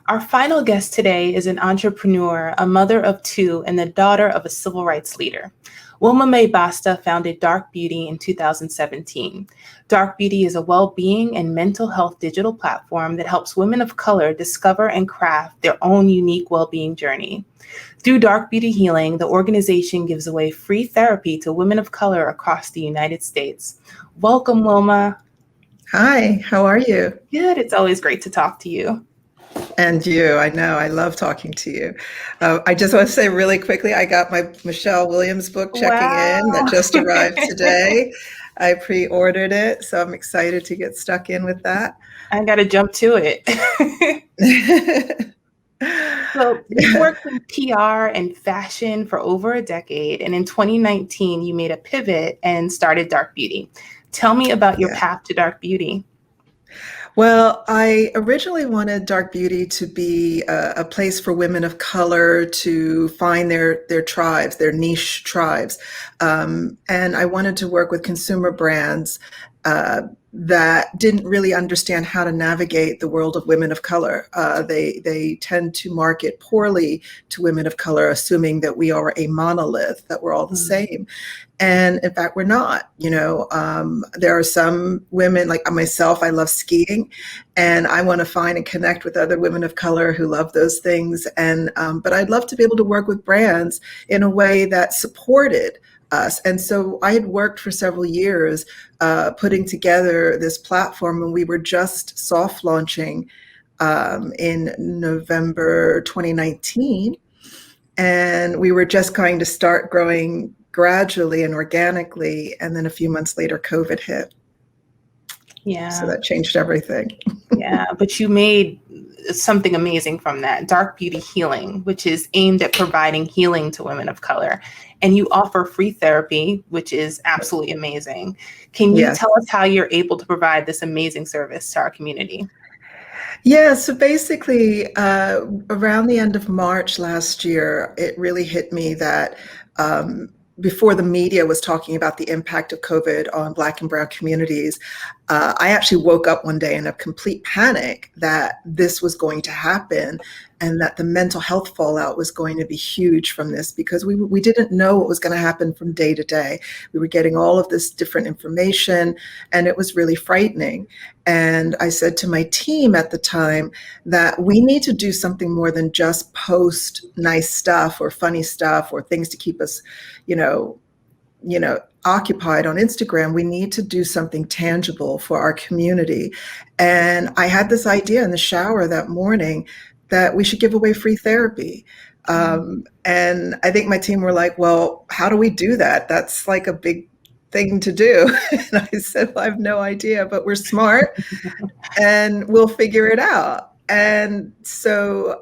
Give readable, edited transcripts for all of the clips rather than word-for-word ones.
Our final guest today is an entrepreneur, a mother of two, and the daughter of a civil rights leader. Wilma Mae Basta founded Dark Beauty in 2017. Dark Beauty is a well-being and mental health digital platform that helps women of color discover and craft their own unique well-being journey. Through Dark Beauty Healing, the organization gives away free therapy to women of color across the United States. Welcome, Wilma. Hi, how are you? Good. It's always great to talk to you. And you, I know, I love talking to you. I just want to say really quickly, I got my Michelle Williams book checking in that just arrived today. I pre-ordered it, so I'm excited to get stuck in with that. I got to jump to it. So you worked in PR and fashion for over a decade, and in 2019, you made a pivot and started Dark Beauty. Tell me about your path to Dark Beauty. Well, I originally wanted Dark Beauty to be a place for women of color to find their tribes, their niche tribes. And I wanted to work with consumer brands that didn't really understand how to navigate the world of women of color. They tend to market poorly to women of color, assuming that we are a monolith, that we're all the same. And in fact, we're not. There are some women like myself, I love skiing, and I want to find and connect with other women of color who love those things. And but I'd love to be able to work with brands in a way that supported us. And so I had worked for several years putting together this platform, and we were just soft launching in November 2019. And we were just going to start growing gradually and organically. And then a few months later, COVID hit. Yeah. So that changed everything. Yeah, but you made something amazing from that, Dark Beauty Healing, which is aimed at providing healing to women of color. And you offer free therapy, which is absolutely amazing. Can you tell us how you're able to provide this amazing service to our community? Yeah, so basically, around the end of March last year, it really hit me that before the media was talking about the impact of COVID on Black and Brown communities, I actually woke up one day in a complete panic that this was going to happen and that the mental health fallout was going to be huge from this, because we didn't know what was going to happen from day to day. We were getting all of this different information, and it was really frightening. And I said to my team at the time that we need to do something more than just post nice stuff or funny stuff or things to keep us, occupied on Instagram. We need to do something tangible for our community. And I had this idea in the shower that morning that we should give away free therapy. And I think my team were like, well, how do we do that? That's like a big thing to do. And I said, well, I have no idea, but we're smart and we'll figure it out. And so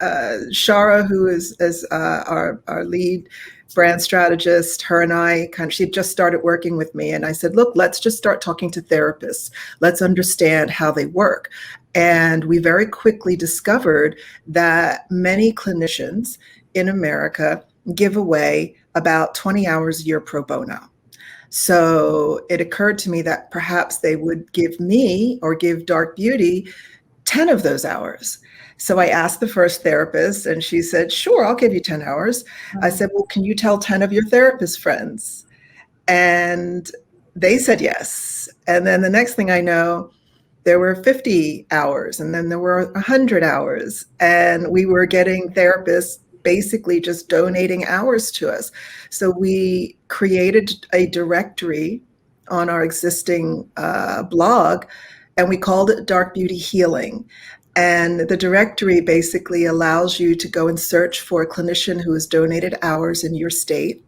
Shara, who is our lead brand strategist, her and I she just started working with me. And I said, look, let's just start talking to therapists. Let's understand how they work. And we very quickly discovered that many clinicians in America give away about 20 hours a year pro bono. So it occurred to me that perhaps they would give me or give Dark Beauty 10 of those hours. So I asked the first therapist, and she said, sure, I'll give you 10 hours. I said, well, can you tell 10 of your therapist friends? And they said yes. And then the next thing I know, there were 50 hours, and then there were 100 hours. And we were getting therapists basically just donating hours to us. So we created a directory on our existing blog, and we called it Dark Beauty Healing. And the directory basically allows you to go and search for a clinician who has donated hours in your state.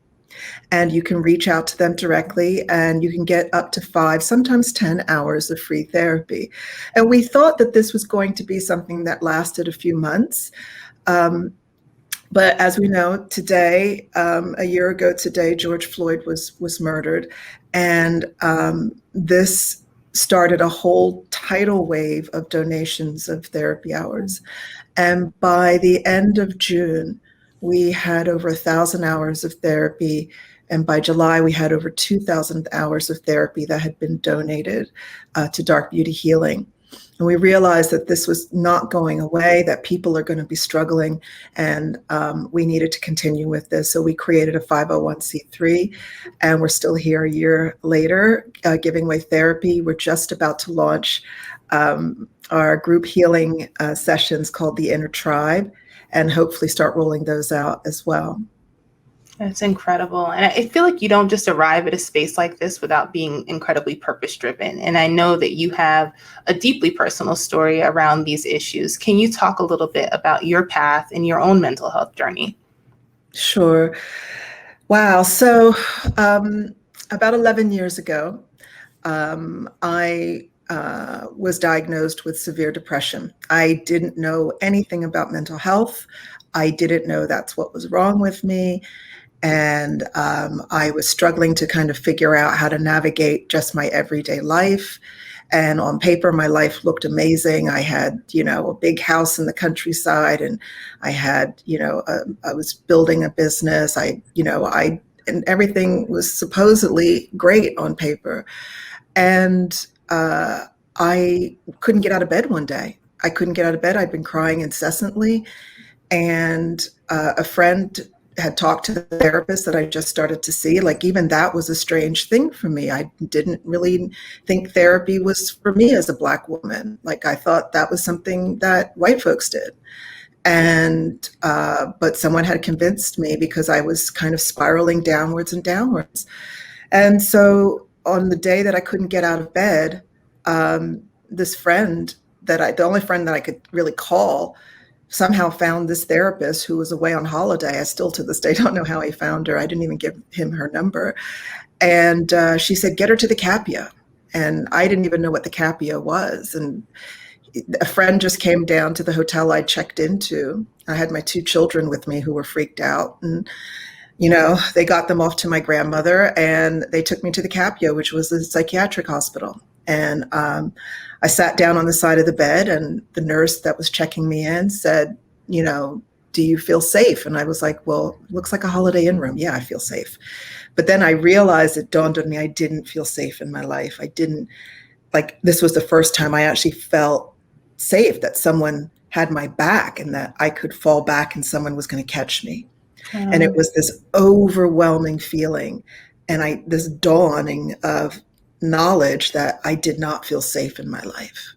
And you can reach out to them directly, and you can get up to 5, sometimes 10 hours of free therapy. And we thought that this was going to be something that lasted a few months. But as we know, today, a year ago today, George Floyd was murdered. And this started a whole tidal wave of donations of therapy hours. And by the end of June, we had over 1,000 hours of therapy. And by July, we had over 2,000 hours of therapy that had been donated to Dark Beauty Healing. And we realized that this was not going away, that people are going to be struggling, and we needed to continue with this. So we created a 501c3, and we're still here a year later, giving away therapy. We're just about to launch our group healing sessions called the Inner Tribe, and hopefully start rolling those out as well. That's incredible. And I feel like you don't just arrive at a space like this without being incredibly purpose driven. And I know that you have a deeply personal story around these issues. Can you talk a little bit about your path and your own mental health journey? Sure. Wow. So about 11 years ago, I was diagnosed with severe depression. I didn't know anything about mental health. I didn't know that's what was wrong with me. And I was struggling to kind of figure out how to navigate just my everyday life. And on paper, my life looked amazing. I had, a big house in the countryside, and I had, I was building a business. And everything was supposedly great on paper. And I couldn't get out of bed one day. I couldn't get out of bed. I'd been crying incessantly. And a friend had talked to the therapist that I just started to see. Like, even that was a strange thing for me. I didn't really think therapy was for me as a Black woman. Like, I thought that was something that white folks did. And, but someone had convinced me, because I was kind of spiraling downwards and downwards. And so on the day that I couldn't get out of bed, this friend the only friend that I could really call, somehow found this therapist who was away on holiday. I still to this day don't know how he found her. I didn't even give him her number. And she said, get her to the Capio. And I didn't even know what the Capio was. And a friend just came down to the hotel I checked into. I had my 2 children with me who were freaked out. And, they got them off to my grandmother, and they took me to the Capio, which was a psychiatric hospital. And I sat down on the side of the bed, and the nurse that was checking me in said, do you feel safe? And I was like, well, looks like a Holiday Inn room. Yeah, I feel safe. But then I realized, it dawned on me, I didn't feel safe in my life. I didn't, this was the first time I actually felt safe, that someone had my back and that I could fall back and someone was going to catch me. And it was this overwhelming feeling, and this dawning of knowledge that I did not feel safe in my life.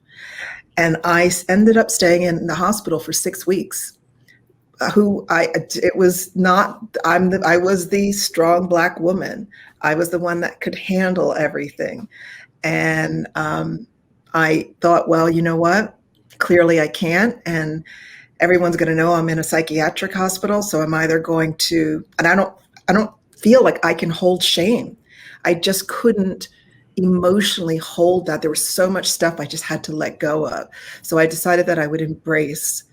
And I ended up staying in the hospital for 6 weeks. I was the strong Black woman. I was the one that could handle everything. And I thought, well, you know what? Clearly I can't. And everyone's going to know I'm in a psychiatric hospital. So I'm either going to, and I don't feel like I can hold shame. I just couldn't emotionally hold that. There was so much stuff I just had to let go of. So I decided that I would embrace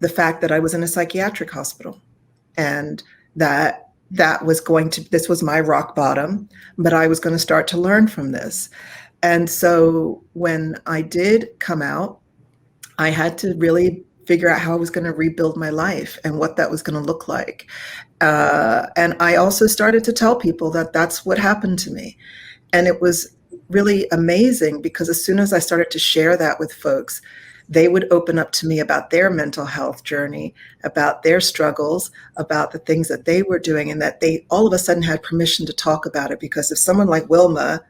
the fact that I was in a psychiatric hospital, and this was my rock bottom, but I was going to start to learn from this. And so when I did come out, I had to really figure out how I was going to rebuild my life and what that was going to look like. And I also started to tell people that that's what happened to me. And it was really amazing, because as soon as I started to share that with folks, they would open up to me about their mental health journey, about their struggles, about the things that they were doing, and that they all of a sudden had permission to talk about it. Because if someone like Wilma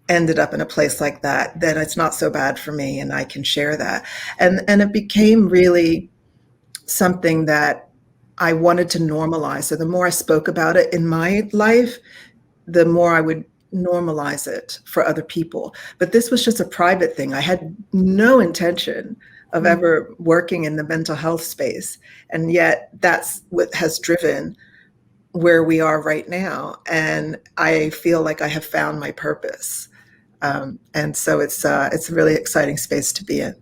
ended up in a place like that, then it's not so bad for me, and I can share that. And it became really something that I wanted to normalize. So the more I spoke about it in my life, the more I would normalize it for other people. But this was just a private thing. I had no intention of ever working in the mental health space. And yet that's what has driven where we are right now. And I feel like I have found my purpose. And so it's a really exciting space to be in.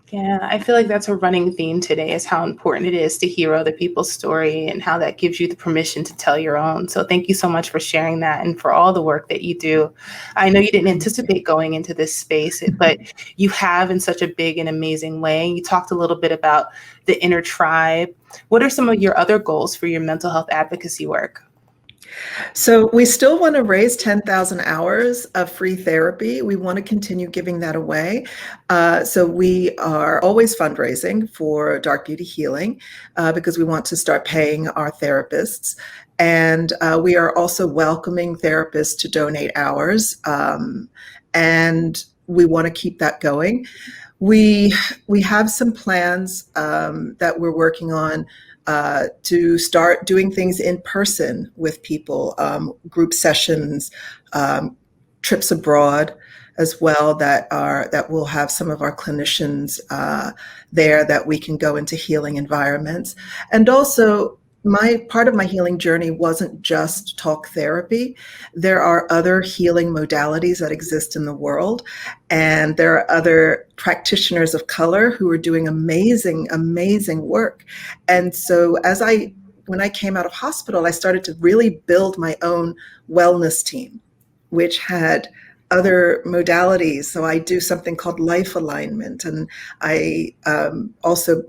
Yeah, I feel like that's a running theme today, is how important it is to hear other people's story and how that gives you the permission to tell your own. So thank you so much for sharing that and for all the work that you do. I know you didn't anticipate going into this space, but you have in such a big and amazing way. You talked a little bit about the inner tribe. What are some of your other goals for your mental health advocacy work? So we still want to raise 10,000 hours of free therapy. We want to continue giving that away. So we are always fundraising for Dark Beauty Healing because we want to start paying our therapists. And we are also welcoming therapists to donate hours. And we want to keep that going. We have some plans that we're working on to start doing things in person with people, group sessions, trips abroad as well that will have some of our clinicians there that we can go into healing environments. And also, part of my healing journey wasn't just talk therapy. There are other healing modalities that exist in the world, and there are other practitioners of color who are doing amazing, amazing work. And so when I came out of hospital, I started to really build my own wellness team, which had other modalities. So I do something called life alignment, and I also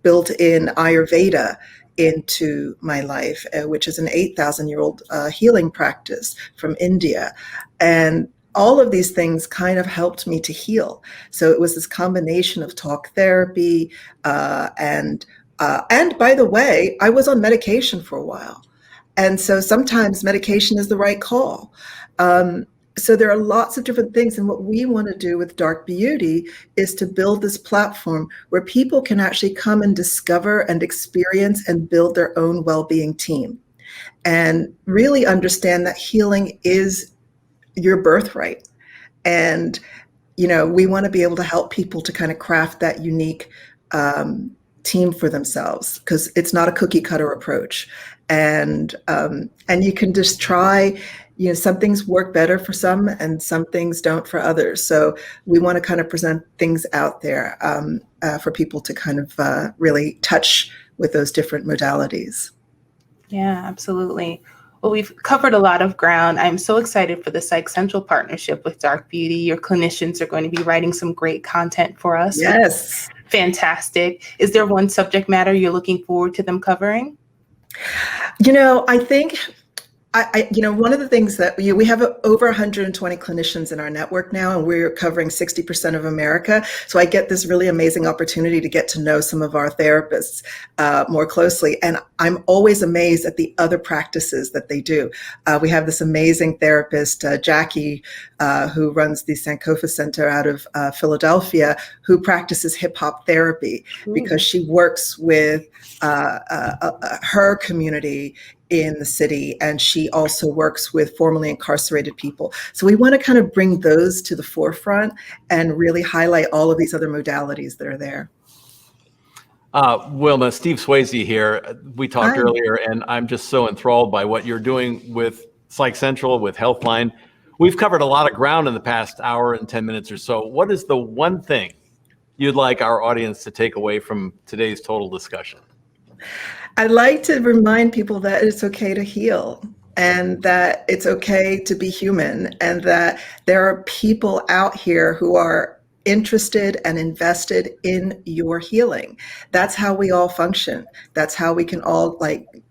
built in Ayurveda into my life, which is an 8,000-year-old healing practice from India. And all of these things kind of helped me to heal. So it was this combination of talk therapy and by the way, I was on medication for a while. And so sometimes medication is the right call. So there are lots of different things. And what we want to do with Dark Beauty is to build this platform where people can actually come and discover and experience and build their own well-being team and really understand that healing is your birthright. And, we want to be able to help people to kind of craft that unique team for themselves, because it's not a cookie cutter approach. And you can just try. Some things work better for some and some things don't for others. So we want to kind of present things out there for people to kind of really touch with those different modalities. Yeah, absolutely. Well, we've covered a lot of ground. I'm so excited for the Psych Central partnership with Dark Beauty. Your clinicians are going to be writing some great content for us. Yes. Fantastic. Is there one subject matter you're looking forward to them covering? I think one of the things that we have over 120 clinicians in our network now, and we're covering 60% of America. So I get this really amazing opportunity to get to know some of our therapists more closely. And I'm always amazed at the other practices that they do. We have this amazing therapist, Jackie, who runs the Sankofa Center out of Philadelphia, who practices hip hop therapy because she works with her community in the city, and she also works with formerly incarcerated people. So we want to kind of bring those to the forefront and really highlight all of these other modalities that are there. Wilma, Steve Swayze here. We talked earlier, and I'm just so enthralled by what you're doing with Psych Central, with Healthline. We've covered a lot of ground in the past hour and 10 minutes or so. What is the one thing you'd like our audience to take away from today's total discussion? I'd like to remind people that it's okay to heal, and that it's okay to be human, and that there are people out here who are interested and invested in your healing. That's how we all function. That's how we can all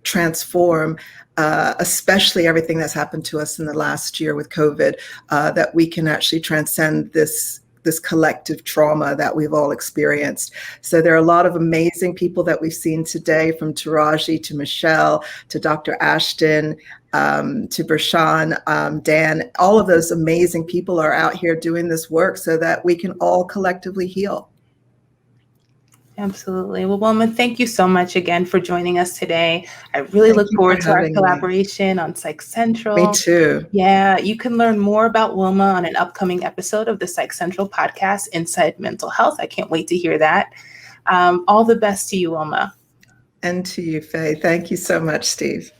transform, especially everything that's happened to us in the last year with COVID, that we can actually transcend this collective trauma that we've all experienced. So there are a lot of amazing people that we've seen today, from Taraji to Michelle to Dr. Ashton to Bershan, Dan. All of those amazing people are out here doing this work so that we can all collectively heal. Absolutely. Well, Wilma, thank you so much again for joining us today. I really look forward to our collaboration on Psych Central. Me too. Yeah, you can learn more about Wilma on an upcoming episode of the Psych Central podcast, Inside Mental Health. I can't wait to hear that. All the best to you, Wilma. And to you, Faye. Thank you so much, Steve.